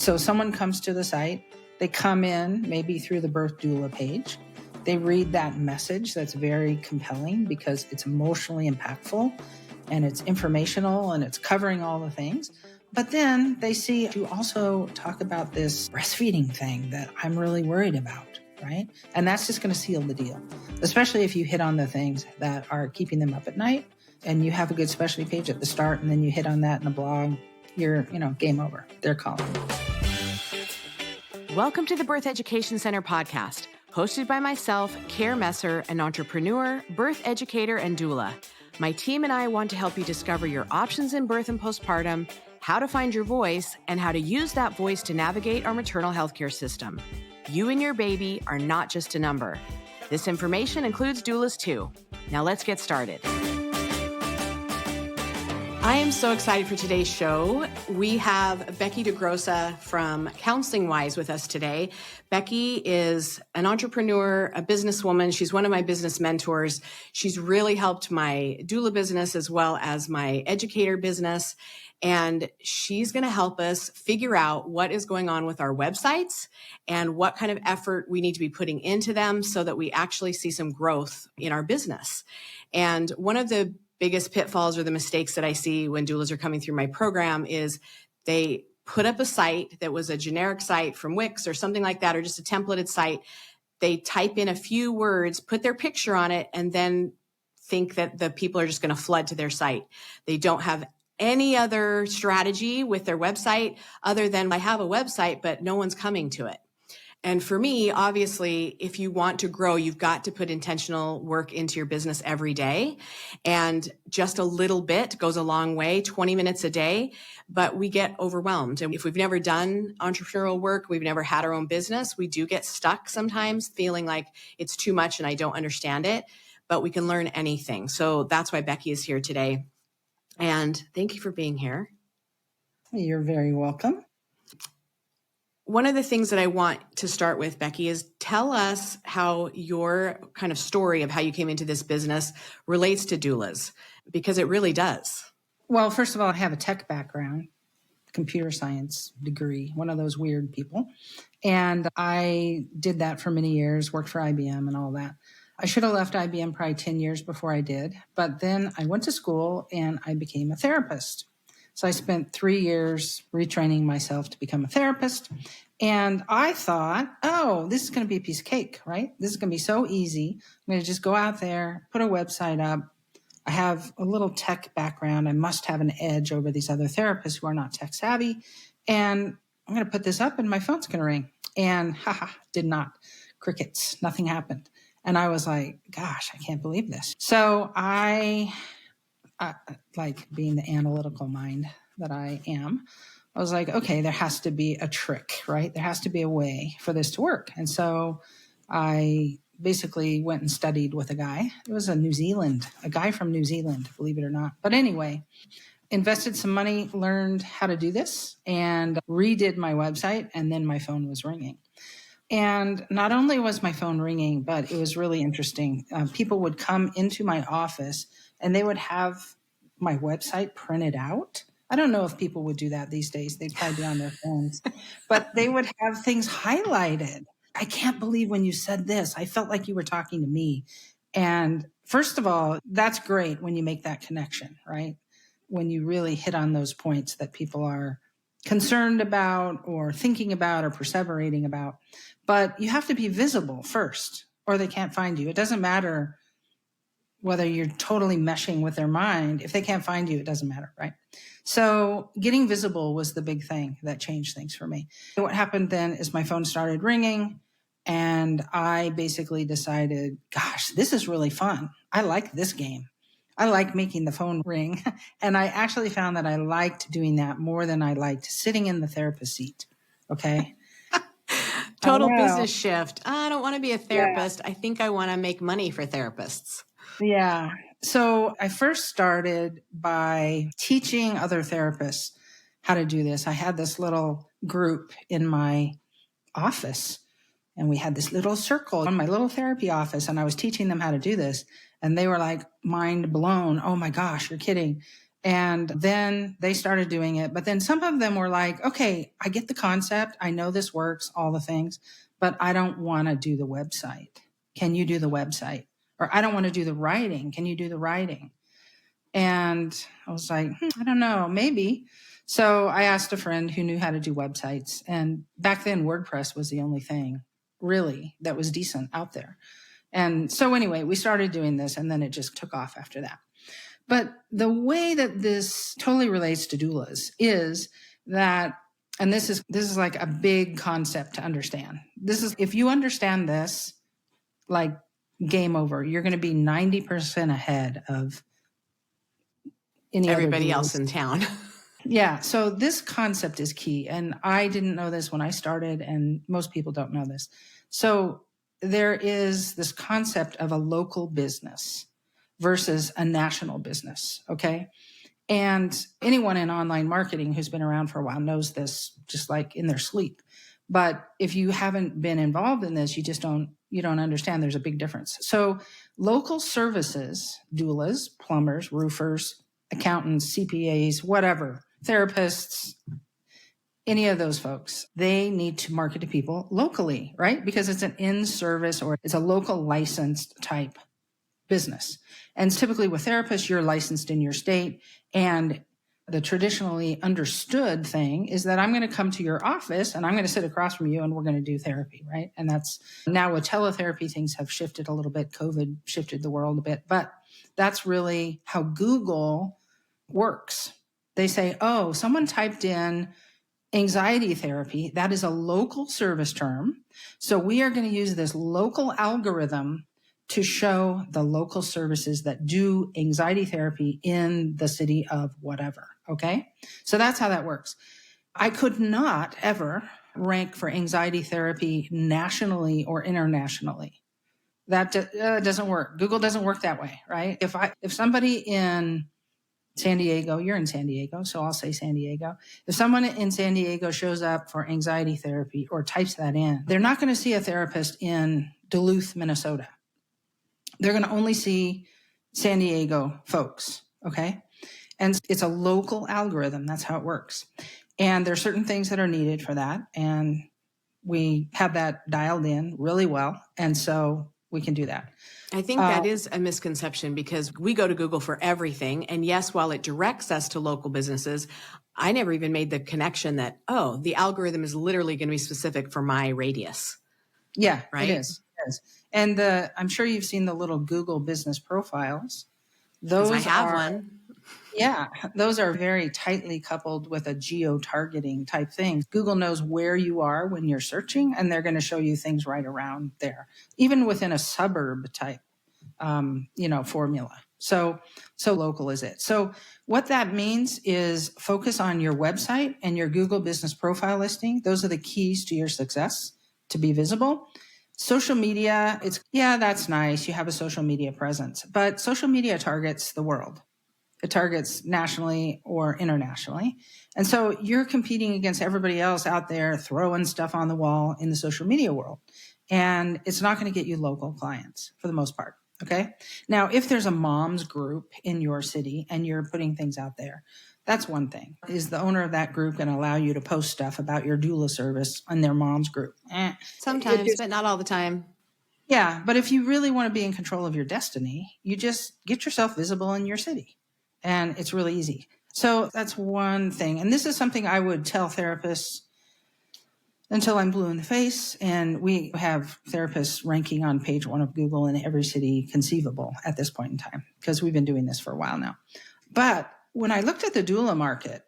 So someone comes to the site, they come in maybe through the birth doula page. They read that message that's very compelling because it's emotionally impactful and it's informational and it's covering all the things. But then they see you also talk about this breastfeeding thing that I'm really worried about, right? And that's just going to seal the deal, especially if you hit on the things that are keeping them up at night and you have a good specialty page at the start and then you hit on that in a blog, you're, game over. They're calling. Welcome to the Birth Education Center podcast, hosted by myself, Care Messer, an entrepreneur, birth educator, and doula. My team and I want to help you discover your options in birth and postpartum, how to find your voice, and how to use that voice to navigate our maternal healthcare system. You and your baby are not just a number. This information includes doulas too. Now let's get started. I am so excited for today's show. We have Becky DeGrossa from Counseling Wise with us today. Becky is an entrepreneur, a businesswoman. She's one of my business mentors. She's really helped my doula business as well as my educator business. And she's going to help us figure out what is going on with our websites and what kind of effort we need to be putting into them so that we actually see some growth in our business. And one of the biggest pitfalls or the mistakes that I see when doulas are coming through my program is they put up a site that was a generic site from Wix or something like that, or just a templated site. They type in a few words, put their picture on it, and then think that the people are just going to flood to their site. They don't have any other strategy with their website other than I have a website, but no one's coming to it. And for me, obviously, if you want to grow, you've got to put intentional work into your business every day. And just a little bit goes a long way, 20 minutes a day, but we get overwhelmed. And if we've never done entrepreneurial work, we've never had our own business, we do get stuck sometimes feeling like it's too much and I don't understand it, but we can learn anything. So that's why Becky is here today. And thank you for being here. You're very welcome. One of the things that I want to start with, Becky, is tell us how your kind of story of how you came into this business relates to doulas, because it really does. Well, first of all, I have a tech background, computer science degree, one of those weird people. And I did that for many years, worked for IBM and all that. I should have left IBM probably 10 years before I did. But then I went to school and I became a therapist. So I spent 3 years retraining myself to become a therapist. And I thought, oh, this is going to be a piece of cake, right? This is going to be so easy. I'm going to just go out there, put a website up. I have a little tech background. I must have an edge over these other therapists who are not tech savvy. And I'm going to put this up and my phone's going to ring. And did not. Crickets. Nothing happened. And I was like, gosh, I can't believe this. So I like being the analytical mind that I am, I was like, okay, there has to be a trick, right? There has to be a way for this to work. And so I basically went and studied with a guy. It was a guy from New Zealand, believe it or not. But anyway, invested some money, learned how to do this and redid my website. And then my phone was ringing. And not only was my phone ringing, but it was really interesting. People would come into my office and they would have my website printed out. I don't know if people would do that these days. They'd probably be on their phones. But they would have things highlighted. I can't believe when you said this. I felt like you were talking to me. And first of all, that's great when you make that connection, right? When you really hit on those points that people are concerned about or thinking about or perseverating about. But you have to be visible first or they can't find you. It doesn't matter whether you're totally meshing with their mind. If they can't find you, it doesn't matter, right? So getting visible was the big thing that changed things for me. What happened then is my phone started ringing and I basically decided, gosh, this is really fun. I like this game. I like making the phone ring. And I actually found that I liked doing that more than I liked sitting in the therapist seat. Okay. Total business shift. I don't want to be a therapist. Yeah. I think I want to make money for therapists. Yeah. So I first started by teaching other therapists how to do this. I had this little group in my office and we had this little circle in my little therapy office and I was teaching them how to do this. And they were like mind blown. Oh my gosh, you're kidding. And then they started doing it. But then some of them were like, okay, I get the concept. I know this works, all the things, but I don't want to do the website. Can you do the website? Or I don't want to do the writing. Can you do the writing? And I was like, I don't know, maybe. So I asked a friend who knew how to do websites. And back then, WordPress was the only thing really that was decent out there. And so anyway, we started doing this, and then it just took off after that. But the way that this totally relates to doulas is that, and this is like a big concept to understand. This is, if you understand this, like game over, you're going to be 90% ahead of everybody else in town. Yeah. So this concept is key. And I didn't know this when I started, and most people don't know this. So there is this concept of a local business versus a national business. Okay. And anyone in online marketing who's been around for a while knows this just like in their sleep. But if you haven't been involved in this, you don't understand there's a big difference. So local services, doulas, plumbers, roofers, accountants, CPAs, whatever, therapists, any of those folks, they need to market to people locally, right? Because it's an in-service or it's a local licensed type business. And typically with therapists, you're licensed in your state. And the traditionally understood thing is that I'm going to come to your office and I'm going to sit across from you and we're going to do therapy, right? And that's now with teletherapy, things have shifted a little bit. COVID shifted the world a bit, but that's really how Google works. They say, oh, someone typed in anxiety therapy. That is a local service term. So we are going to use this local algorithm to show the local services that do anxiety therapy in the city of whatever. Okay. So that's how that works. I could not ever rank for anxiety therapy nationally or internationally. That doesn't work. Google doesn't work that way, right? If somebody in San Diego, you're in San Diego, so I'll say San Diego. If someone in San Diego shows up for anxiety therapy or types that in, they're not going to see a therapist in Duluth, Minnesota. They're going to only see San Diego folks, okay? And it's a local algorithm. That's how it works. And there are certain things that are needed for that. And we have that dialed in really well. And so we can do that. I think that is a misconception because we go to Google for everything. And yes, while it directs us to local businesses, I never even made the connection that, oh, the algorithm is literally going to be specific for my radius. Yeah, right? It is. And I'm sure you've seen the little Google business profiles. Those I have one. Yeah, those are very tightly coupled with a geo-targeting type thing. Google knows where you are when you're searching, and they're going to show you things right around there, even within a suburb type, formula. So local is it. So what that means is focus on your website and your Google business profile listing. Those are the keys to your success to be visible. Social media, that's nice. You have a social media presence, but social media targets the world. It targets nationally or internationally. And so you're competing against everybody else out there throwing stuff on the wall in the social media world. And it's not going to get you local clients for the most part. Okay. Now, if there's a mom's group in your city and you're putting things out there, that's one thing. Is the owner of that group going to allow you to post stuff about your doula service on their mom's group? Sometimes, but not all the time. Yeah. But if you really want to be in control of your destiny, you just get yourself visible in your city. And it's really easy. So that's one thing. And this is something I would tell therapists until I'm blue in the face. And we have therapists ranking on page 1 of Google in every city conceivable at this point in time, because we've been doing this for a while now. But when I looked at the doula market,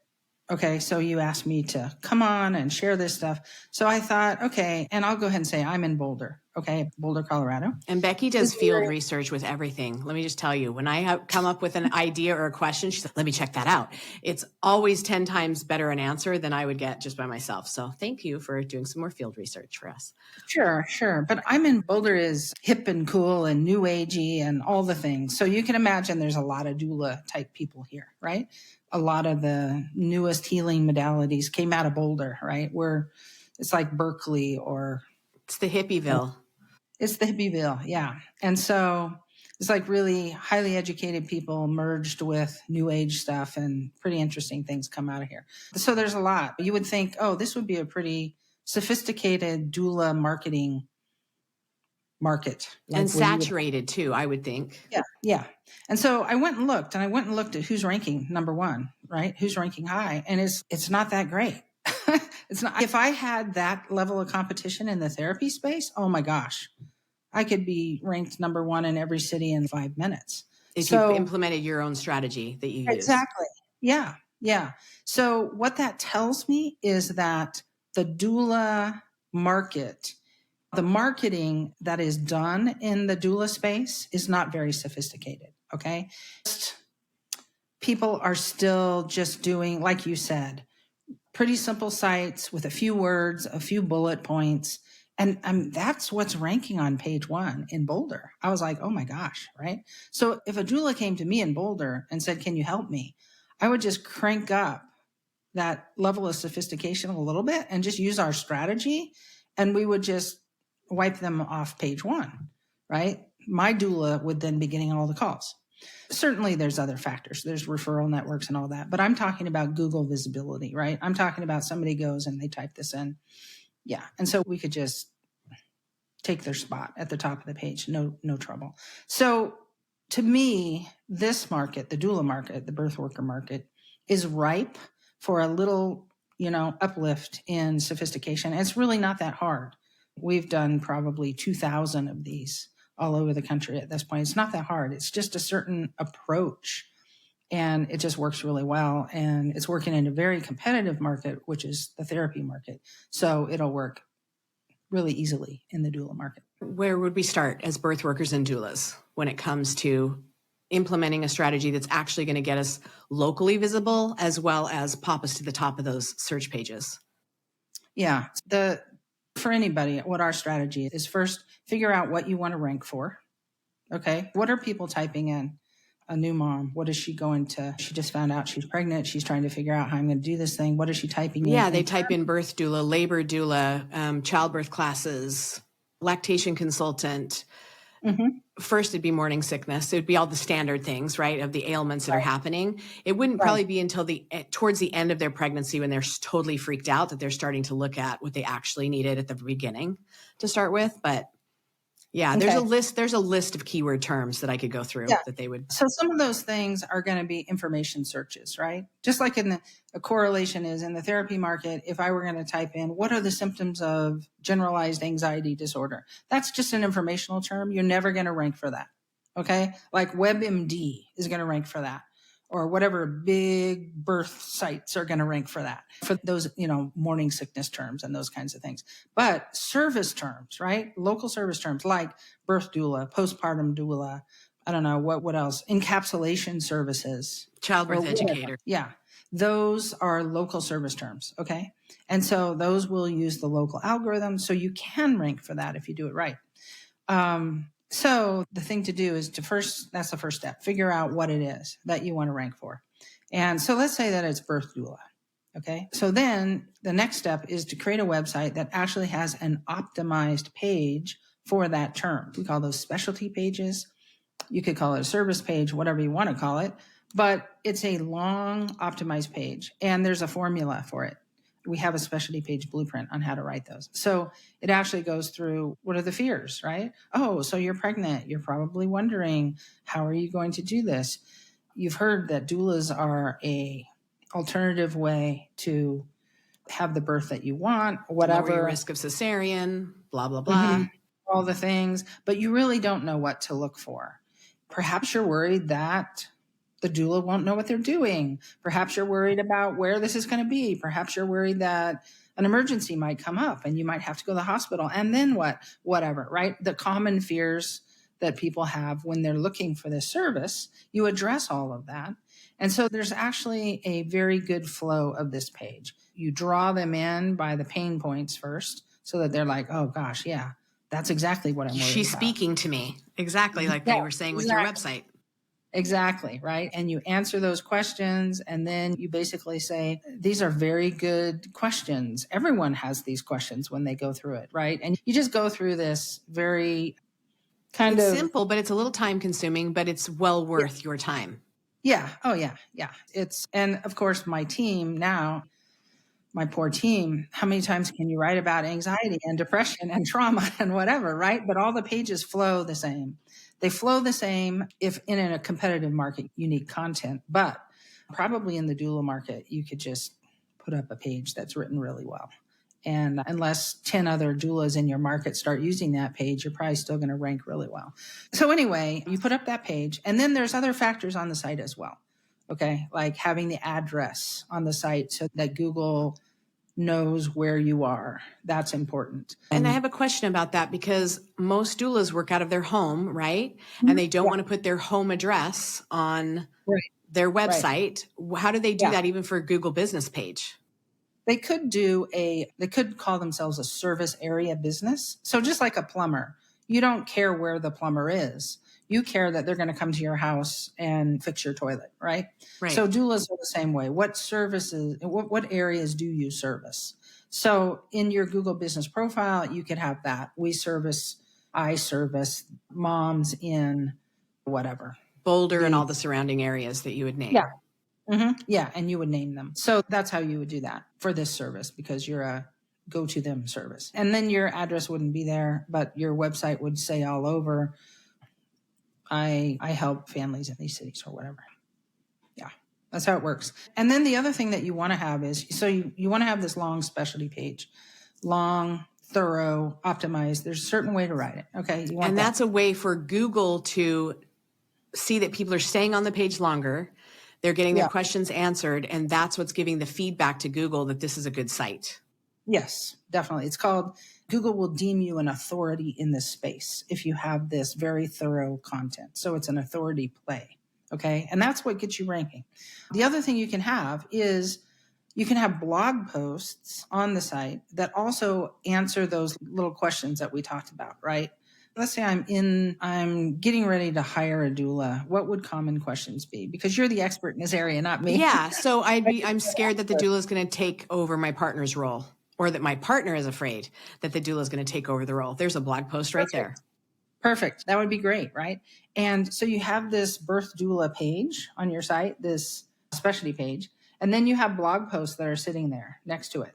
okay, so you asked me to come on and share this stuff. So I thought, okay, and I'll go ahead and say I'm in Boulder, okay, Boulder, Colorado. And Becky does field research with everything. Let me just tell you, when I have come up with an idea or a question, she's like, let me check that out. It's always 10 times better an answer than I would get just by myself. So thank you for doing some more field research for us. Sure. But I'm in Boulder is hip and cool and new agey and all the things. So you can imagine there's a lot of doula type people here, right? A lot of the newest healing modalities came out of Boulder, right? Where it's like Berkeley or... It's the Hippieville. It's the Hippieville, yeah. And so It's like really highly educated people merged with new age stuff, and pretty interesting things come out of here. So there's a lot. You would think, oh, this would be a pretty sophisticated doula marketing market. And saturated too, I would think. Yeah. Yeah. And so I went and looked at who's ranking number one, right? Who's ranking high. And it's not that great. It's not. If I had that level of competition in the therapy space, oh my gosh, I could be ranked number one in every city in 5 minutes. If you implemented your own strategy that you use. Exactly. Yeah. Yeah. So what that tells me is that the doula market, the marketing that is done in the doula space is not very sophisticated. Okay. People are still just doing, like you said, pretty simple sites with a few words, a few bullet points. And that's what's ranking on page 1 in Boulder. I was like, oh my gosh, right? So if a doula came to me in Boulder and said, can you help me? I would just crank up that level of sophistication a little bit and just use our strategy. And we would just wipe them off page 1, right? My doula would then be getting all the calls. Certainly there's other factors. There's referral networks and all that, but I'm talking about Google visibility, right? I'm talking about somebody goes and they type this in. Yeah. And so we could just take their spot at the top of the page. No trouble. So to me, this market, the doula market, the birth worker market, is ripe for a little, uplift in sophistication. It's really not that hard. We've done probably 2,000 of these all over the country at this point. It's not that hard. It's just a certain approach, and it just works really well. And it's working in a very competitive market, which is the therapy market. So it'll work really easily in the doula market. Where would we start as birth workers and doulas when it comes to implementing a strategy that's actually going to get us locally visible as well as pop us to the top of those search pages? Yeah. For anybody, what our strategy is first, figure out what you want to rank for. Okay. What are people typing in? A new mom. What is she going to? She just found out she's pregnant. She's trying to figure out how I'm going to do this thing. What is she typing in? Yeah, they type in birth doula, labor doula, childbirth classes, lactation consultant. Mm-hmm. First, it'd be morning sickness. It would be all the standard things, right, of the ailments that are happening. It wouldn't probably be until towards the end of their pregnancy when they're totally freaked out that they're starting to look at what they actually needed at the beginning to start with. But yeah, there's a list of keyword terms that I could go through that they would. So some of those things are going to be information searches, right? Just like a correlation is in the therapy market. If I were going to type in, what are the symptoms of generalized anxiety disorder? That's just an informational term. You're never going to rank for that. Okay. Like WebMD is going to rank for that, or whatever big birth sites are going to rank for that, for those, morning sickness terms and those kinds of things. But service terms, right? Local service terms like birth doula, postpartum doula, I don't know, what else? Encapsulation services. Childbirth educator. Yeah. Those are local service terms. Okay. And so those will use the local algorithm. So you can rank for that if you do it right. So the thing to do is that's the first step, figure out what it is that you want to rank for. And so let's say that it's birth doula. Okay. So then the next step is to create a website that actually has an optimized page for that term. We call those specialty pages. You could call it a service page, whatever you want to call it, but it's a long optimized page and there's a formula for it. We have a specialty page blueprint on how to write those. So it actually goes through, what are the fears, right? Oh, so you're pregnant. You're probably wondering, how are you going to do this? You've heard that doulas are a alternative way to have the birth that you want, whatever. Lower your risk of cesarean, blah, blah, blah. Mm-hmm. All the things, but you really don't know what to look for. Perhaps you're worried that the doula won't know what they're doing. Perhaps you're worried about where this is going to be. Perhaps you're worried that an emergency might come up and you might have to go to the hospital. And then whatever, right? The common fears that people have when they're looking for this service, you address all of that. And so there's actually a very good flow of this page. You draw them in by the pain points first so that they're like, oh gosh, yeah, that's exactly what I'm worried about. She's speaking to me. Exactly like they were saying with your website. Exactly, right? And you answer those questions, and then you basically say, these are very good questions. Everyone has these questions when they go through it, right? And you just go through this very kind It's of. simple, but it's a little time consuming, but it's well worth your time. Yeah. Oh, yeah. Yeah. And of course, my team now, my poor team, how many times can you write about anxiety and depression and trauma and whatever, right? But all the pages flow the same. They flow the same if in a competitive market, you need content. But probably in the doula market, you could just put up a page that's written really well. And unless 10 other doulas in your market start using that page, you're probably still going to rank really well. So anyway, you put up that page, and then there's other factors on the site as well. Okay. Like having the address on the site so that Google knows where you are. That's important. And I have a question about that because most doulas work out of their home, right? And they don't Yeah. want to put their home address on Right. their Right. website. How do they do Yeah. that even for a Google business page? They could call themselves a service area business. So just like a plumber, you don't care where the plumber is. You care that they're going to come to your house and fix your toilet, right? Right. So doulas are the same way. What services, what areas do you service? So in your Google business profile, you could have that. I service moms in whatever. Boulder and all the surrounding areas that you would name. Yeah. Yeah, and you would name them. So that's how you would do that for this service because you're a go to them service. And then your address wouldn't be there, but your website would say all over, I help families in these cities or whatever. Yeah, that's how it works. And then the other thing that you want to have is, so you want to have this long specialty page, long, thorough, optimized. There's a certain way to write it. Okay. And that's a way for Google to see that people are staying on the page longer. They're getting their questions answered. And that's what's giving the feedback to Google that this is a good site. Yes, definitely. It's called Google will deem you an authority in this space if you have this very thorough content. So it's an authority play. Okay. And that's what gets you ranking. The other thing you can have is you can have blog posts on the site that also answer those little questions that we talked about, right? Let's say I'm getting ready to hire a doula. What would common questions be? Because you're the expert in this area, not me. Yeah. So I'm scared that the doula is going to take over my partner's role, or that my partner is afraid that the doula is going to take over the role. There's a blog post right there. Perfect. That would be great, right? And so you have this birth doula page on your site, this specialty page, and then you have blog posts that are sitting there next to it.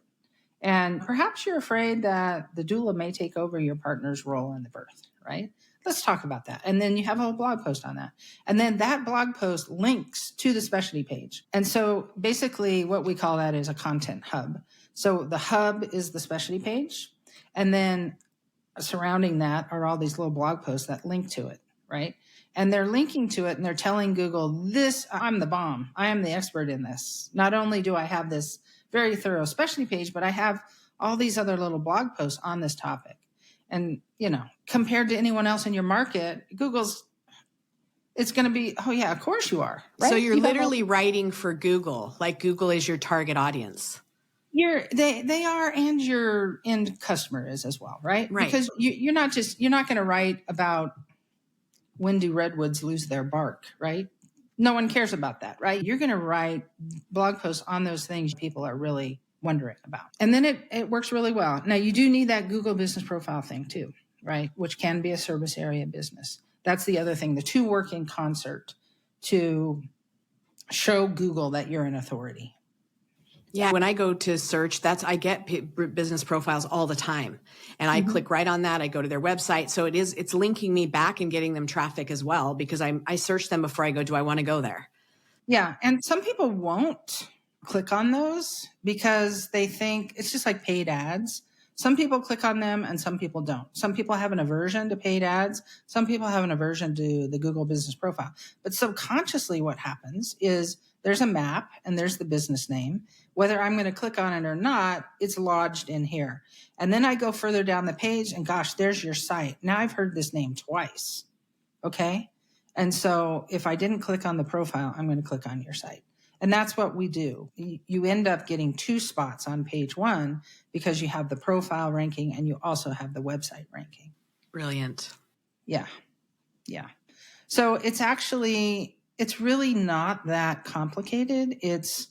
And perhaps you're afraid that the doula may take over your partner's role in the birth, right? Let's talk about that. And then you have a whole blog post on that. And then that blog post links to the specialty page. And so basically what we call that is a content hub. So the hub is the specialty page. And then surrounding that are all these little blog posts that link to it, right? And they're linking to it and they're telling Google, I'm the bomb. I am the expert in this. Not only do I have this very thorough specialty page, but I have all these other little blog posts on this topic. And, compared to anyone else in your market, it's going to be, oh yeah, of course you are. Right? So you're literally writing for Google, like Google is your target audience. They are, and your end customer is as well, right? Right. Because you're not going to write about when do redwoods lose their bark, right? No one cares about that, right? You're going to write blog posts on those things people are really wondering about. And then it works really well. Now you do need that Google business profile thing too, right? Which can be a service area business. That's the other thing. The two work in concert to show Google that you're an authority. Yeah. When I go to search, I get business profiles all the time, and I click right on that. I go to their website. So it's linking me back and getting them traffic as well, because I search them before I go, do I want to go there? Yeah. And some people won't click on those because they think it's just like paid ads. Some people click on them and some people don't. Some people have an aversion to paid ads. Some people have an aversion to the Google business profile. But subconsciously what happens is there's a map and there's the business name. Whether I'm going to click on it or not, it's lodged in here. And then I go further down the page and gosh, there's your site. Now I've heard this name twice. Okay. And so if I didn't click on the profile, I'm going to click on your site. And that's what we do. You end up getting 2 spots on page 1 because you have the profile ranking and you also have the website ranking. Brilliant. Yeah. Yeah. So it's really not that complicated. It's,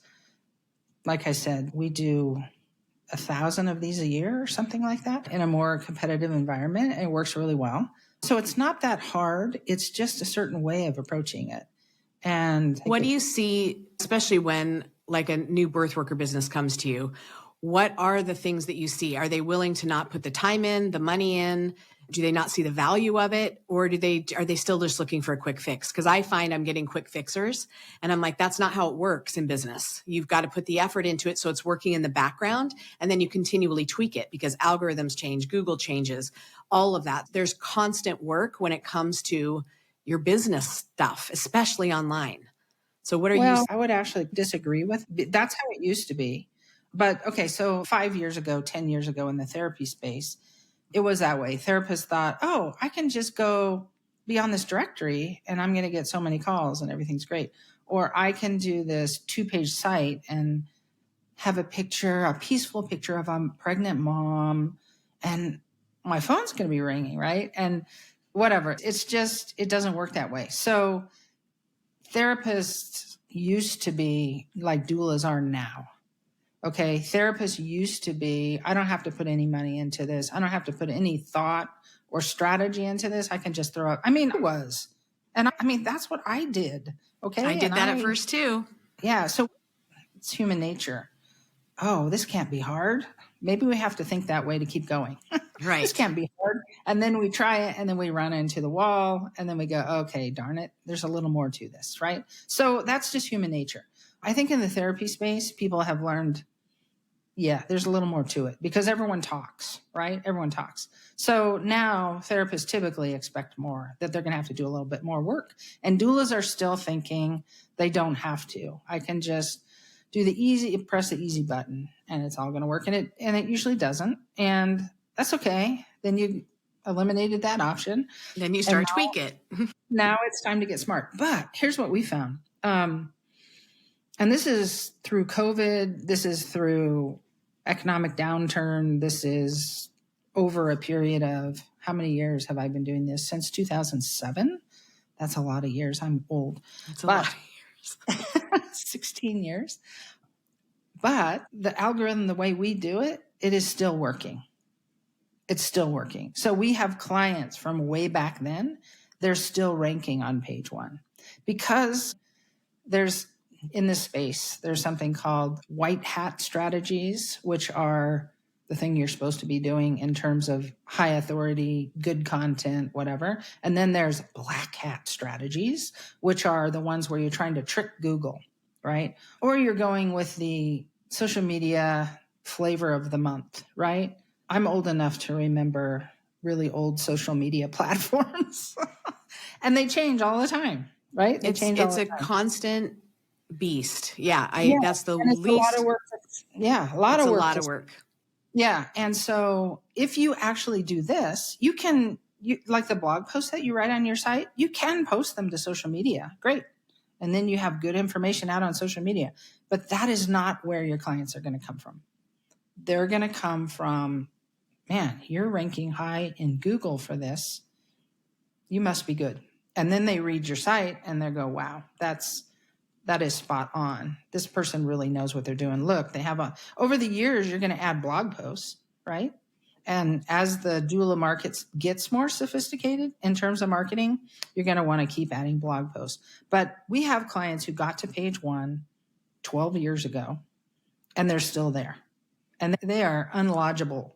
like I said, we do 1,000 of these a year or something like that in a more competitive environment. And it works really well. So it's not that hard. It's just a certain way of approaching it. And what do you see, especially when like a new birth worker business comes to you? What are the things that you see? Are they willing to not put the time in, the money in? Do they not see the value of it? Or are they still just looking for a quick fix? Because I find I'm getting quick fixers and I'm like, that's not how it works in business. You've got to put the effort into it so it's working in the background, and then you continually tweak it because algorithms change, Google changes, all of that. There's constant work when it comes to your business stuff, especially online. So what are you? I would actually disagree with. That's how it used to be. But okay, so 5 years ago, 10 years ago in the therapy space, it was that way. Therapists thought, oh, I can just go be on this directory and I'm going to get so many calls and everything's great. Or I can do this 2-page site and have a peaceful picture of a pregnant mom, and my phone's going to be ringing, right? And whatever. It's just, it doesn't work that way. So therapists used to be like doulas are now. Okay. Therapists used to be, I don't have to put any money into this. I don't have to put any thought or strategy into this. I can just throw up. I mean, I was. And I mean, that's what I did. Okay. I did that at first too. Yeah. So it's human nature. Oh, this can't be hard. Maybe we have to think that way to keep going. Right. This can't be hard. And then we try it and then we run into the wall and then we go, okay, darn it. There's a little more to this, right? So that's just human nature. I think in the therapy space, people have learned, yeah, there's a little more to it because everyone talks, right? Everyone talks. So now therapists typically expect more, that they're going to have to do a little bit more work. And doulas are still thinking they don't have to. I can just press the easy button and it's all going to work. And it usually doesn't. And that's okay. Then you eliminated that option. Then you start tweak it. Now it's time to get smart. But here's what we found. And this is through COVID. This is through economic downturn. This is over a period of how many years have I been doing this? Since 2007. That's a lot of years. I'm old. That's a lot of years. 16 years. But the algorithm, the way we do it, it is still working. It's still working. So we have clients from way back then. They're still ranking on page 1 because in this space, there's something called white hat strategies, which are the thing you're supposed to be doing in terms of high authority, good content, whatever. And then there's black hat strategies, which are the ones where you're trying to trick Google, right? Or you're going with the social media flavor of the month, right? I'm old enough to remember really old social media platforms and they change all the time, right? They change all the time. It's a constant beast. Yeah. That's the least. A lot of work. Yeah. A lot of work. Yeah. And so if you actually do this, you like the blog posts that you write on your site, you can post them to social media. Great. And then you have good information out on social media. But that is not where your clients are going to come from. They're going to come from, man, you're ranking high in Google for this. You must be good. And then they read your site and they go, wow, that is spot on. This person really knows what they're doing. Look, over the years, you're going to add blog posts, right? And as the doula market gets more sophisticated in terms of marketing, you're going to want to keep adding blog posts. But we have clients who got to page 1 12 years ago, and they're still there. And they are unlodgeable,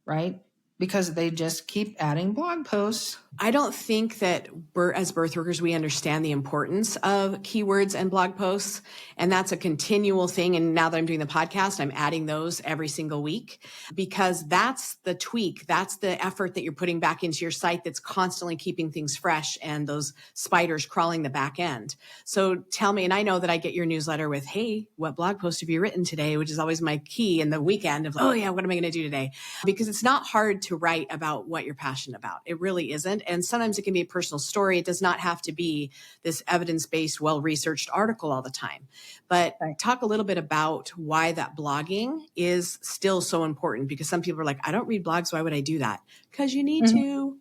right? Because they just keep adding blog posts. I don't think that as birth workers, we understand the importance of keywords and blog posts. And that's a continual thing. And now that I'm doing the podcast, I'm adding those every single week because that's the tweak. That's the effort that you're putting back into your site that's constantly keeping things fresh and those spiders crawling the back end. So tell me, and I know that I get your newsletter with, hey, what blog post have you written today? Which is always my key in the weekend of, oh yeah, what am I going to do today? Because it's not hard to write about what you're passionate about. It really isn't. And sometimes it can be a personal story. It does not have to be this evidence-based, well-researched article all the time. But talk a little bit about why that blogging is still so important, because some people are like, I don't read blogs. Why would I do that? Because you need to.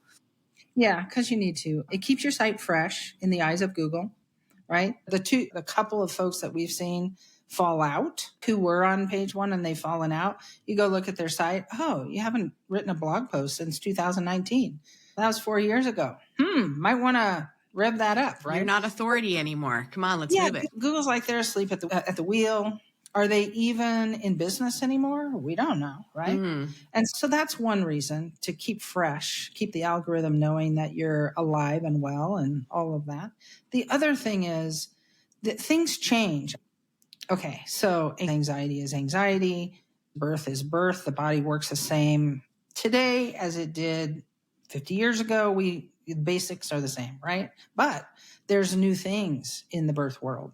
Yeah, because you need to. It keeps your site fresh in the eyes of Google, right? The couple of folks that we've seen fall out who were on page 1 and they've fallen out, you go look at their site. Oh, you haven't written a blog post since 2019. That was 4 years ago. Might want to rev that up, You're right? not authority anymore. Come on, let's Yeah, move it. Google's like they're asleep at the wheel. Are they even in business anymore? We don't know, right? And so that's one reason to keep fresh, keep the algorithm knowing that you're alive and well and all of that. The other thing is that things change. Okay, so anxiety is anxiety, birth is birth, the body works the same today as it did 50 years ago. The basics are the same, right? But there's new things in the birth world.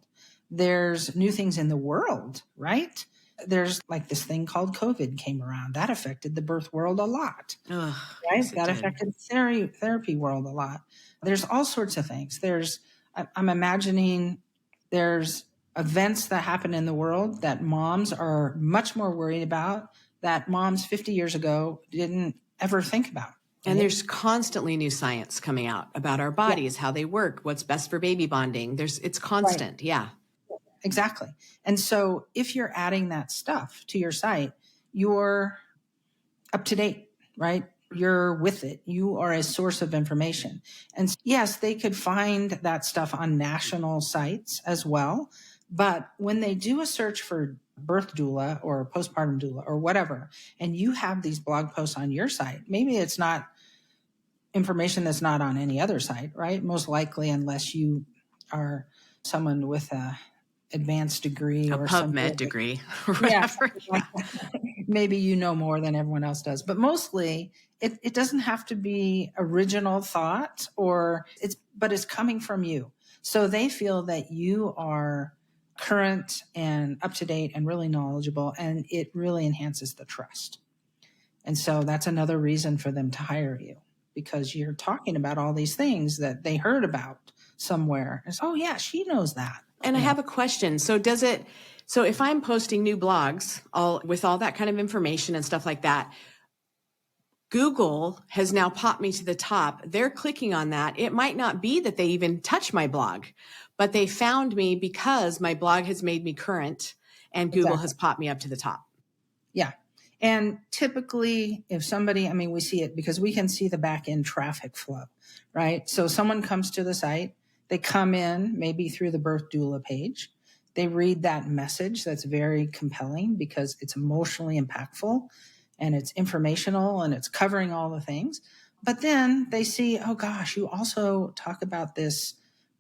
There's new things in the world, right? There's like this thing called COVID came around. That affected the birth world a lot, Ugh, right? yes, it That did. affected therapy world a lot. There's all sorts of things. I'm imagining there's events that happen in the world that moms are much more worried about that moms 50 years ago didn't ever think about. And there's constantly new science coming out about our bodies, how they work, what's best for baby bonding. It's constant. Right. Yeah. Exactly. And so if you're adding that stuff to your site, you're up to date, right? You're with it. You are a source of information. And yes, they could find that stuff on national sites as well. But when they do a search for birth doula or postpartum doula or whatever, and you have these blog posts on your site, maybe it's not information that's not on any other site, right? Most likely, unless you are someone with a advanced degree A or PubMed degree or yeah, whatever. Yeah. maybe you know more than everyone else does, but mostly it doesn't have to be original thought but it's coming from you. So they feel that you are current and up to date and really knowledgeable, and it really enhances the trust. And so that's another reason for them to hire you, because you're talking about all these things that they heard about somewhere. It's, oh yeah, she knows that. And I have a question. So if I'm posting new blogs with all that kind of information and stuff like that, Google has now popped me to the top. They're clicking on that. It might not be that they even touch my blog, but they found me because my blog has made me current and Google has popped me up to the top. Yeah. And typically if somebody, we see it because we can see the back end traffic flow, right? So someone comes to the site, they come in maybe through the birth doula page. They read that message that's very compelling because it's emotionally impactful and it's informational and it's covering all the things. But then they see, oh gosh, you also talk about this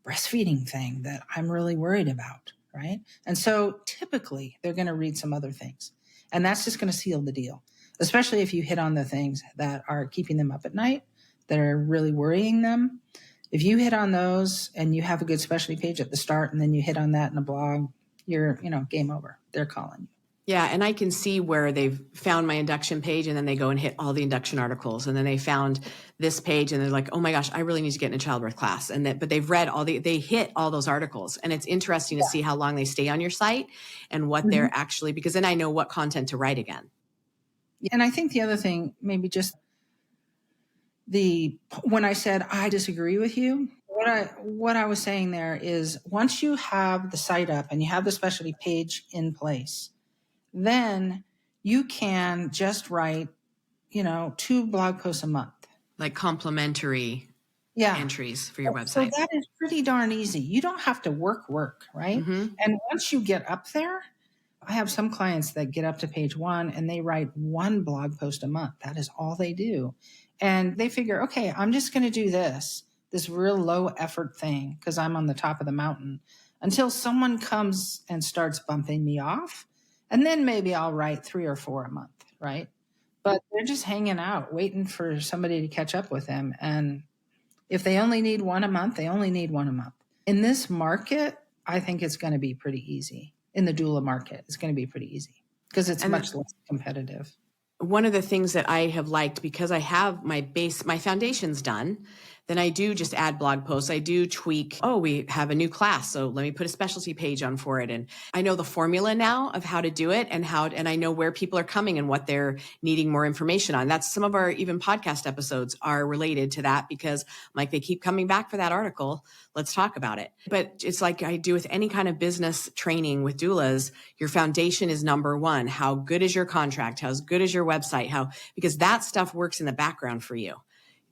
breastfeeding thing that I'm really worried about, right? And so typically they're going to read some other things. And that's just going to seal the deal, especially if you hit on the things that are keeping them up at night, that are really worrying them. If you hit on those and you have a good specialty page at the start and then you hit on that in a blog, you're, game over. They're calling you. Yeah, and I can see where they've found my induction page and then they go and hit all the induction articles, and then they found this page and they're like, oh my gosh, I really need to get in a childbirth class. But they've read they hit all those articles, and it's interesting to see how long they stay on your site and what they're actually, because then I know what content to write again. And I think the other thing, maybe just when I said, I disagree with you, what I was saying there is once you have the site up and you have the specialty page in place, then you can just write, 2 blog posts a month. Like complimentary entries for your website. So that is pretty darn easy. You don't have to work, right? Mm-hmm. And once you get up there, I have some clients that get up to page 1 and they write 1 blog post a month. That is all they do. And they figure, okay, I'm just going to do this real low effort thing because I'm on the top of the mountain until someone comes and starts bumping me off. And then maybe I'll write 3 or 4 a month, right? But they're just hanging out, waiting for somebody to catch up with them. And if they only need 1 a month, they only need 1 a month. In this market, I think it's going to be pretty easy. In the doula market, it's going to be pretty easy because it's much less competitive. One of the things that I have liked, because I have my foundations done, then I do just add blog posts. I do tweak. Oh, we have a new class, so let me put a specialty page on for it. And I know the formula now of how to do it and I know where people are coming and what they're needing more information on. That's some of our even podcast episodes are related to that because they keep coming back for that article. Let's talk about it. But it's like I do with any kind of business training with doulas, your foundation is number 1. How good is your contract? How good is your website? Because that stuff works in the background for you.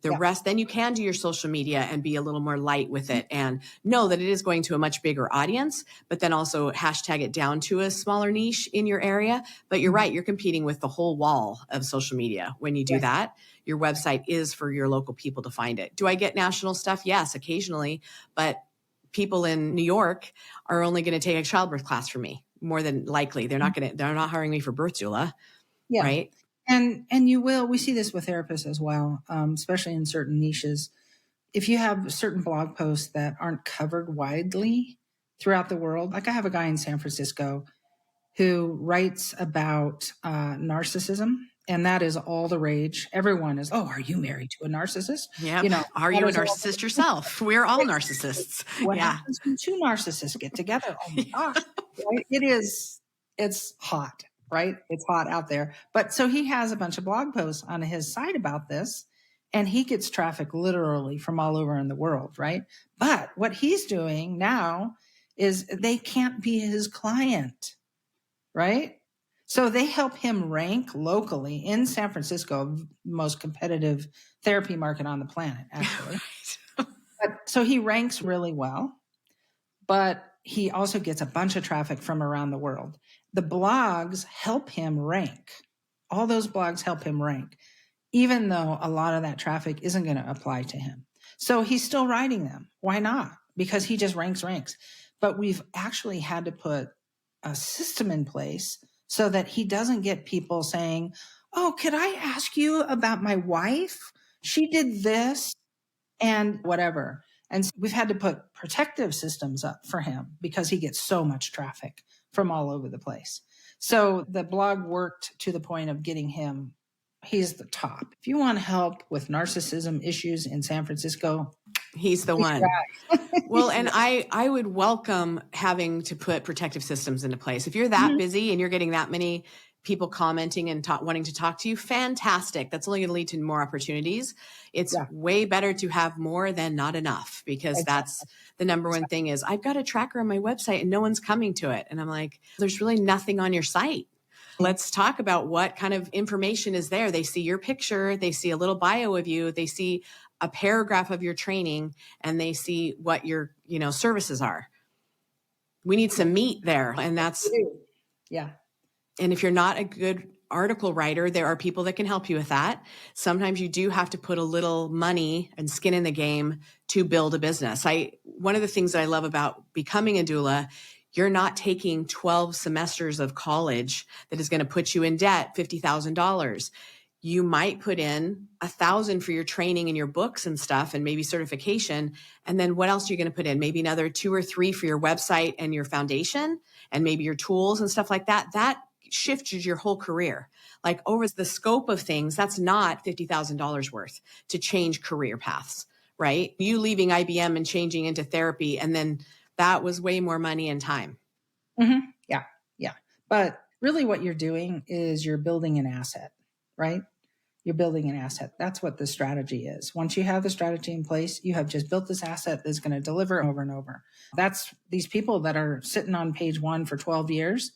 The Yeah. rest, then you can do your social media and be a little more light with it and know that it is going to a much bigger audience, but then also hashtag it down to a smaller niche in your area. But you're right, you're competing with the whole wall of social media. When you do Yes. that, your website is for your local people to find it. Do I get national stuff? Yes, occasionally, but people in New York are only going to take a childbirth class from me. More than likely, they're not hiring me for birth doula, Yeah. right? And we see this with therapists as well, especially in certain niches. If you have certain blog posts that aren't covered widely throughout the world, like I have a guy in San Francisco who writes about narcissism, and that is all the rage. Everyone is, oh, are you married to a narcissist? Yep. Are that you a is all. narcissist yourself? We're all narcissists. What Yeah. happens when two narcissists get together? Oh my gosh, right? It's hot, right? It's hot out there. But so he has a bunch of blog posts on his site about this, and he gets traffic literally from all over in the world, right? But what he's doing now is they can't be his client, right? So they help him rank locally in San Francisco, most competitive therapy market on the planet, actually. So he ranks really well, but he also gets a bunch of traffic from around the world. The blogs help him rank. All those blogs help him rank, even though a lot of that traffic isn't going to apply to him. So he's still writing them. Why not? Because he just ranks. But we've actually had to put a system in place so that he doesn't get people saying, oh, could I ask you about my wife? She did this and whatever. And we've had to put protective systems up for him because he gets so much traffic from all over the place. So the blog worked to the point of getting him, he's the top. If you want help with narcissism issues in San Francisco, he's the one. Well, and I would welcome having to put protective systems into place. If you're that busy and you're getting that many people commenting and wanting to talk to you, fantastic. That's only going to lead to more opportunities. It's way better to have more than not enough, because that's the number one thing is I've got a tracker on my website and no one's coming to it. And I'm like, there's really nothing on your site. Let's talk about what kind of information is there. They see your picture, they see a little bio of you, they see a paragraph of your training, and they see what your, services are. We need some meat there. And that's, yeah. And if you're not a good article writer, there are people that can help you with that. Sometimes you do have to put a little money and skin in the game to build a business. One of the things that I love about becoming a doula, you're not taking 12 semesters of college that is going to put you in debt $50,000. You might put in $1,000 for your training and your books and stuff and maybe certification. And then what else are you going to put in? Maybe another 2 or 3 for your website and your foundation and maybe your tools and stuff like that. That shifts your whole career. Like over the scope of things, that's not $50,000 worth to change career paths, right? You leaving IBM and changing into therapy, and then that was way more money and time. Mm-hmm. Yeah. But really what you're doing is you're building an asset, right? You're building an asset. That's what the strategy is. Once you have the strategy in place, you have just built this asset that's going to deliver over and over. That's these people that are sitting on page 1 for 12 years.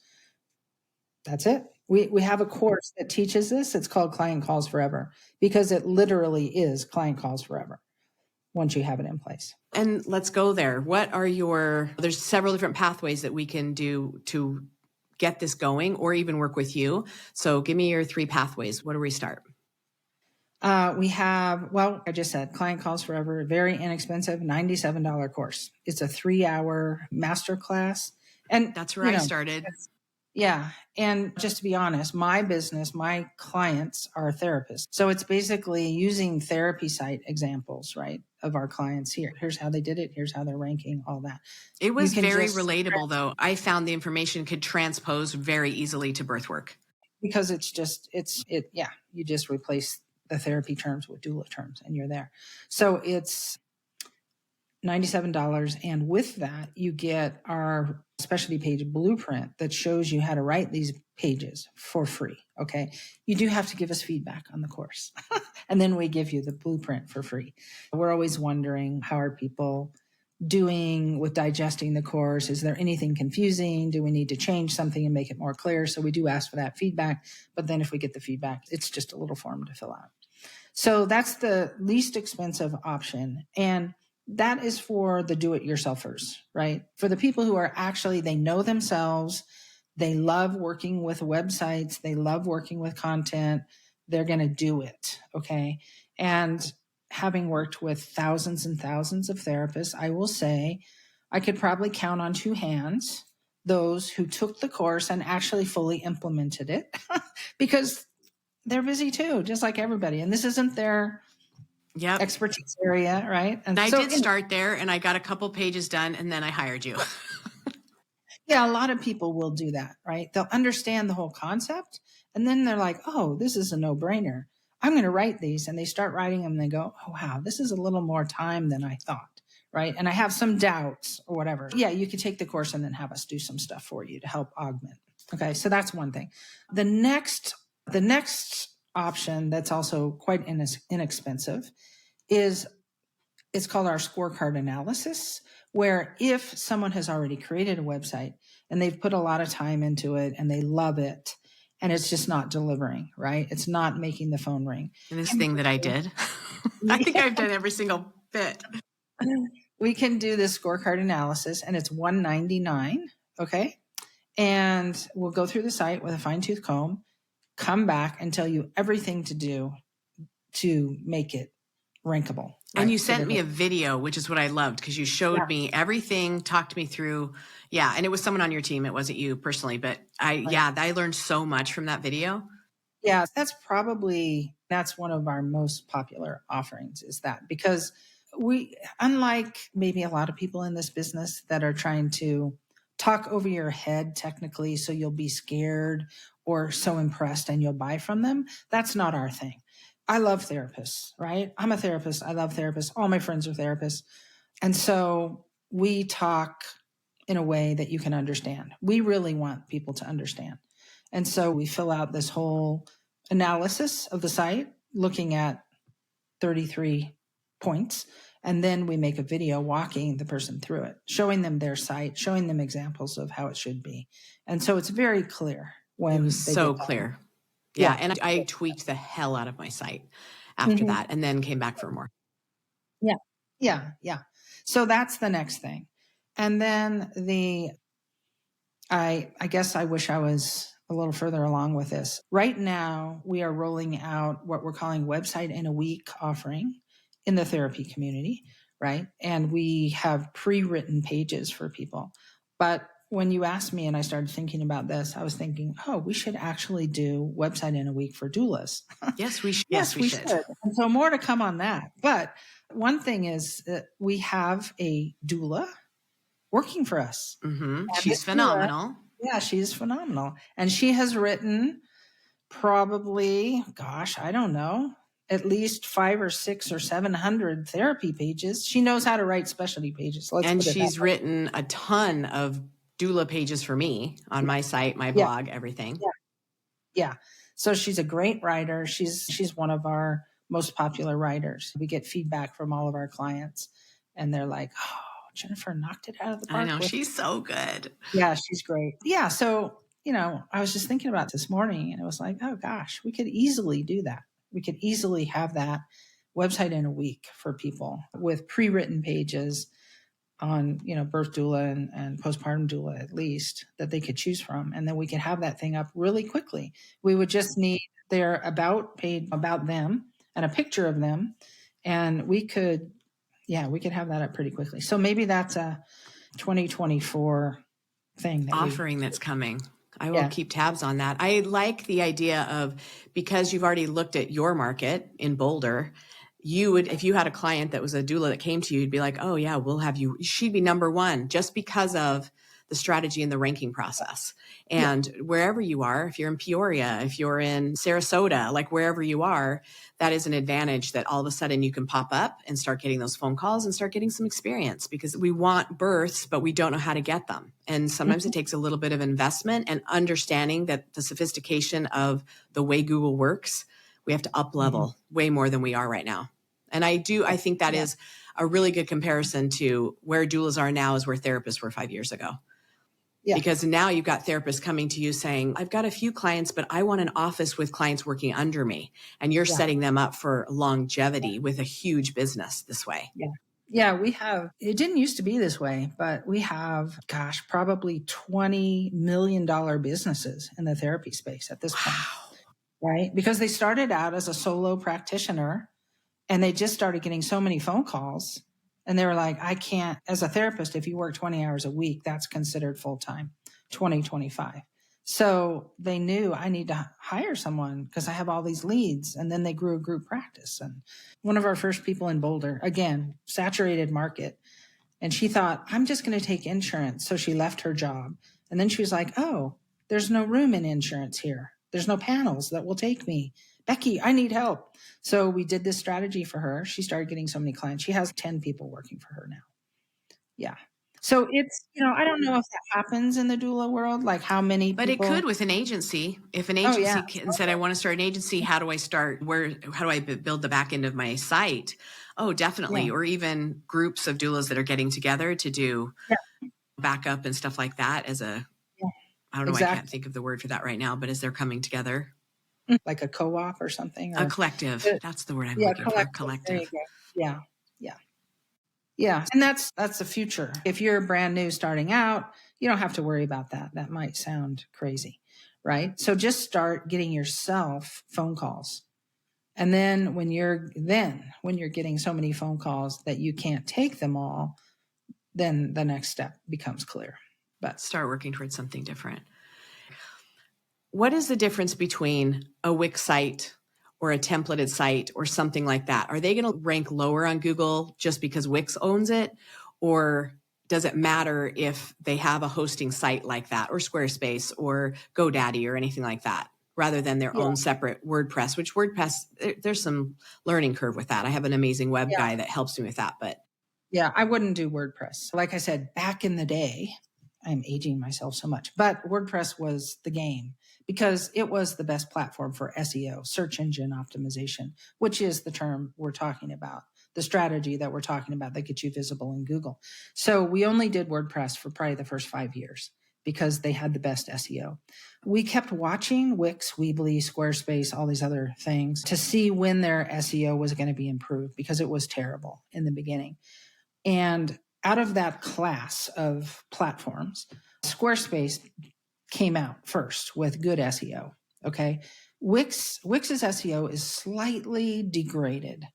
That's it. We have a course that teaches this. It's called Client Calls Forever, because it literally is Client Calls Forever once you have it in place. And let's go there. There's several different pathways that we can do to get this going or even work with you. So give me your 3 pathways. Where do we start? We have, I just said Client Calls Forever, very inexpensive, $97 course. It's a 3-hour masterclass. And that's where I started. Yeah. And just to be honest, my business, my clients are therapists. So it's basically using therapy site examples, right, of our clients here. Here's how they did it. Here's how they're ranking, all that. It was very relatable, though. I found the information could transpose very easily to birth work. Because you just replace the therapy terms with doula terms and you're there. So it's $97. And with that, you get our specialty page blueprint that shows you how to write these pages for free. Okay. You do have to give us feedback on the course. And then we give you the blueprint for free. We're always wondering, how are people doing with digesting the course? Is there anything confusing? Do we need to change something and make it more clear? So we do ask for that feedback. But then if we get the feedback, it's just a little form to fill out. So that's the least expensive option. And that is for the do-it-yourselfers, right? For the people who are actually, they know themselves, they love working with websites, they love working with content, they're going to do it, okay? And having worked with thousands and thousands of therapists, I will say I could probably count on two hands those who took the course and actually fully implemented it because they're busy too, just like everybody. And this isn't their Yep. expertise area, right? And And I so, did start there and I got a couple pages done and then I hired you. yeah, a lot of people will do that, right? They'll understand the whole concept and then they're like, oh, this is a no brainer. I'm going to write these. And they start writing them and they go, oh, wow, this is a little more time than I thought, right? And I have some doubts or whatever. Yeah, you could take the course and then have us do some stuff for you to help augment. Okay, so that's one thing. The next option that's also quite inexpensive is it's called our scorecard analysis, where if someone has already created a website and they've put a lot of time into it and they love it and it's just not delivering, right? It's not making the phone ring. And this thing that I did, I think I've done every single bit. We can do this scorecard analysis and it's $199, okay? And we'll go through the site with a fine-tooth comb, come back and tell you everything to do to make it rankable. And right? you So sent me a video, which is what I loved because you showed me everything, talked me through. Yeah. And it was someone on your team. It wasn't you personally, but I learned so much from that video. Yeah, that's one of our most popular offerings is that because we, unlike maybe a lot of people in this business that are trying to talk over your head technically so you'll be scared or so impressed and you'll buy from them, that's not our thing. I love therapists, right? I'm a therapist. I love therapists. All my friends are therapists. And so we talk in a way that you can understand. We really want people to understand. And so we fill out this whole analysis of the site, looking at 33 points. And then we make a video walking the person through it, showing them their site, showing them examples of how it should be. And so it's very clear when it was they so get done. clear. Yeah. And I tweaked the hell out of my site after that and then came back for more. Yeah. So that's the next thing. And then I guess I wish I was a little further along with this. Right now, we are rolling out what we're calling website in a week offering in the therapy community, right? And we have pre-written pages for people. But when you asked me and I started thinking about this, I was thinking, oh, we should actually do website in a week for doulas. Yes, we should. Yes, we should. And so more to come on that. But one thing is that we have a doula working for us. Mm-hmm. She's phenomenal. Yeah, she's phenomenal. And she has written probably, gosh, I don't know, at least 500 or 600 or 700 therapy pages. She knows how to write specialty pages. And she's written a ton of doula pages for me on my site, my blog, everything. Yeah. So she's a great writer. She's one of our most popular writers. We get feedback from all of our clients and they're like, oh, Jennifer knocked it out of the park. I know, she's so good. Yeah, she's great. Yeah, so, I was just thinking about this morning and it was like, oh gosh, we could easily do that. We could easily have that website in a week for people with pre-written pages on, birth doula and postpartum doula at least that they could choose from. And then we could have that thing up really quickly. We would just need their about page about them and a picture of them. And we could have that up pretty quickly. So maybe that's a 2024 thing. Offering that's coming. I will keep tabs on that. I like the idea of, because you've already looked at your market in Boulder, you would, if you had a client that was a doula that came to you, you'd be like, oh yeah, we'll have you, she'd be number one just because of the strategy and the ranking process. And wherever you are, if you're in Peoria, if you're in Sarasota, like wherever you are, that is an advantage that all of a sudden you can pop up and start getting those phone calls and start getting some experience because we want births, but we don't know how to get them. And sometimes it takes a little bit of investment and understanding that the sophistication of the way Google works, we have to up level way more than we are right now. And I think that is a really good comparison to where doulas are now is where therapists were 5 years ago. Because now you've got therapists coming to you saying, I've got a few clients, but I want an office with clients working under me. And you're setting them up for longevity with a huge business this way. Yeah, we have, it didn't used to be this way, but we have, probably $20 million businesses in the therapy space at this point, right? Because they started out as a solo practitioner and they just started getting so many phone calls. And they were like, I can't, as a therapist, if you work 20 hours a week, that's considered full-time, 2025. So they knew I need to hire someone because I have all these leads. And then they grew a group practice. And one of our first people in Boulder, again, saturated market. And she thought, I'm just going to take insurance. So she left her job. And then she was like, oh, there's no room in insurance here. There's no panels that will take me. Becky, I need help. So we did this strategy for her. She started getting so many clients. She has 10 people working for her now. Yeah. So it's, I don't know if that happens in the doula world, like how many people. But it could with an agency. If an agency said, I want to start an agency, how do I start? How do I build the back end of my site? Oh, definitely. Yeah. Or even groups of doulas that are getting together to do backup and stuff like that as a, I don't know, exactly. I can't think of the word for that right now, but as they're coming together. Like a co-op or something? Or a collective. That's the word I'm looking for. Collective. Yeah. Yeah. And that's the future. If you're brand new starting out, you don't have to worry about that. That might sound crazy, right? So just start getting yourself phone calls. And then when you're getting so many phone calls that you can't take them all, then the next step becomes clear. But start working towards something different. What is the difference between a Wix site or a templated site or something like that? Are they going to rank lower on Google just because Wix owns it? Or does it matter if they have a hosting site like that or Squarespace or GoDaddy or anything like that, rather than their own separate WordPress, which WordPress, there's some learning curve with that. I have an amazing web guy that helps me with that, but. Yeah, I wouldn't do WordPress. Like I said, back in the day, I'm aging myself so much, but WordPress was the game because it was the best platform for SEO, search engine optimization, which is the term we're talking about, the strategy that we're talking about that gets you visible in Google. So we only did WordPress for probably the first 5 years because they had the best SEO. We kept watching Wix, Weebly, Squarespace, all these other things to see when their SEO was going to be improved because it was terrible in the beginning. And out of that class of platforms, Squarespace came out first with good SEO. Okay. Wix's SEO is slightly degraded.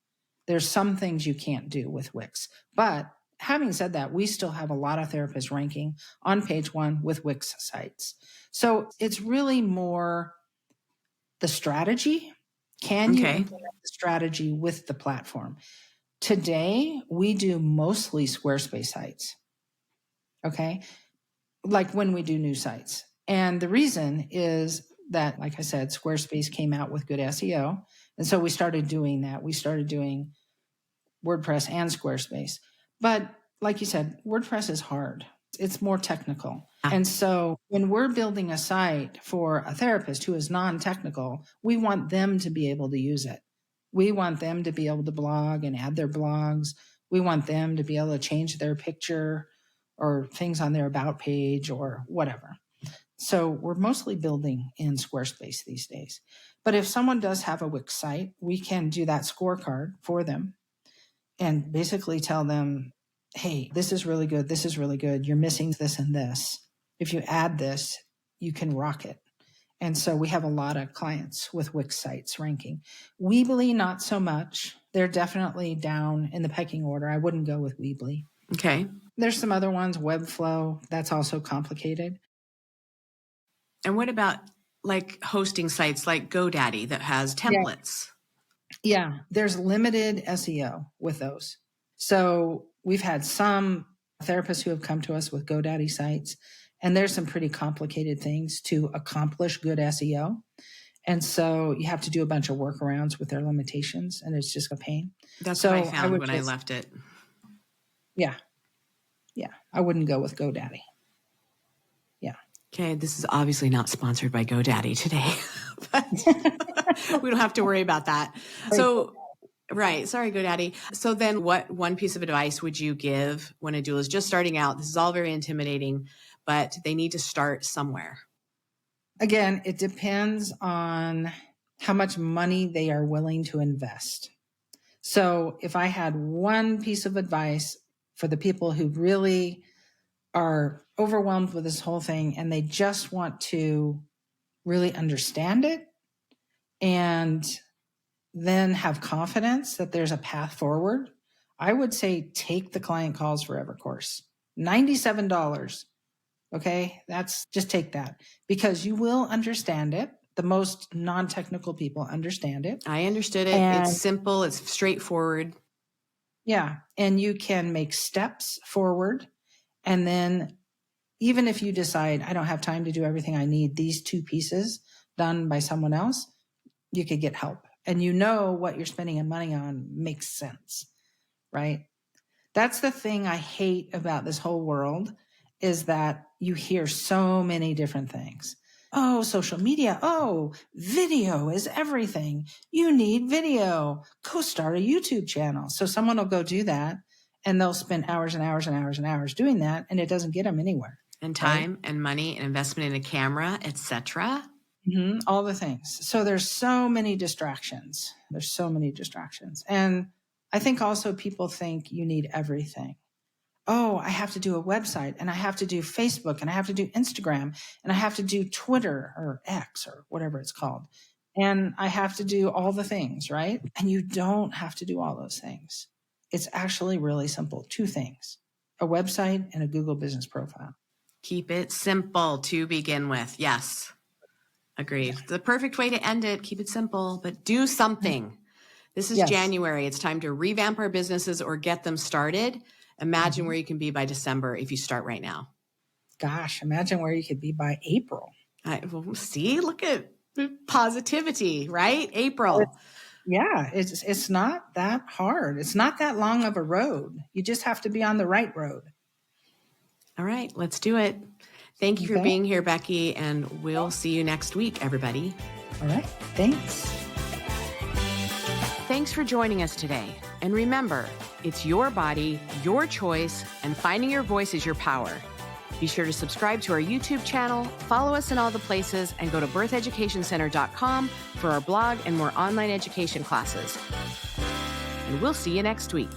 There's some things you can't do with Wix. But having said that, we still have a lot of therapists ranking on page 1 with Wix sites. So it's really more the strategy. Can you implement the strategy with the platform? Today, we do mostly Squarespace sites, okay? Like when we do new sites. And the reason is that, like I said, Squarespace came out with good SEO. And so we started doing that. We started doing WordPress and Squarespace. But like you said, WordPress is hard. It's more technical. And so when we're building a site for a therapist who is non-technical, we want them to be able to use it. We want them to be able to blog and add their blogs. We want them to be able to change their picture or things on their about page or whatever. So we're mostly building in Squarespace these days. But if someone does have a Wix site, we can do that scorecard for them and basically tell them, hey, this is really good. This is really good. You're missing this and this. If you add this, you can rock it. And so we have a lot of clients with Wix sites ranking. Weebly, not so much. They're definitely down in the pecking order. I wouldn't go with Weebly. Okay. There's some other ones, Webflow. That's also complicated. And what about like hosting sites like GoDaddy that has templates? Yeah, there's limited SEO with those. So we've had some therapists who have come to us with GoDaddy sites, and there's some pretty complicated things to accomplish good SEO. And so you have to do a bunch of workarounds with their limitations, and it's just a pain. That's what I found when I left it. Yeah. I wouldn't go with GoDaddy. Yeah. Okay, this is obviously not sponsored by GoDaddy today, but we don't have to worry about that. So, right. Sorry, GoDaddy. So then what one piece of advice would you give when a doula is just starting out? This is all very intimidating, but they need to start somewhere. Again, it depends on how much money they are willing to invest. So if I had one piece of advice for the people who really are overwhelmed with this whole thing and they just want to really understand it and then have confidence that there's a path forward, I would say take the Client Calls Forever course. $97. Okay. Just take that because you will understand it. The most non-technical people understand it. I understood it. It's simple. It's straightforward. Yeah. And you can make steps forward. And then even if you decide, I don't have time to do everything, I need these 2 pieces done by someone else, you could get help. And you know what you're spending money on makes sense, right? That's the thing I hate about this whole world is that you hear so many different things. Oh, social media. Oh, video is everything. You need video. Go start a YouTube channel. So someone will go do that and they'll spend hours and hours and hours and hours doing that. And it doesn't get them anywhere. And time and money and investment in a camera, etc. All the things. So there's so many distractions. And I think also people think you need everything. Oh, I have to do a website and I have to do Facebook and I have to do Instagram and I have to do Twitter or X or whatever it's called. And I have to do all the things, right? And you don't have to do all those things. It's actually really simple. 2 things, a website and a Google business profile. Keep it simple to begin with. Yes. Agreed. The perfect way to end it, keep it simple, but do something. This is January. It's time to revamp our businesses or get them started. Imagine where you can be by December if you start right now. Gosh, imagine where you could be by April. See, look at positivity, right? April. It's not that hard. It's not that long of a road. You just have to be on the right road. All right, let's do it. Thank you for being here, Becky, and we'll see you next week, everybody. All right, thanks. Thanks for joining us today. And remember, it's your body, your choice, and finding your voice is your power. Be sure to subscribe to our YouTube channel, follow us in all the places, and go to BirthEducationCenter.com for our blog and more online education classes. And we'll see you next week.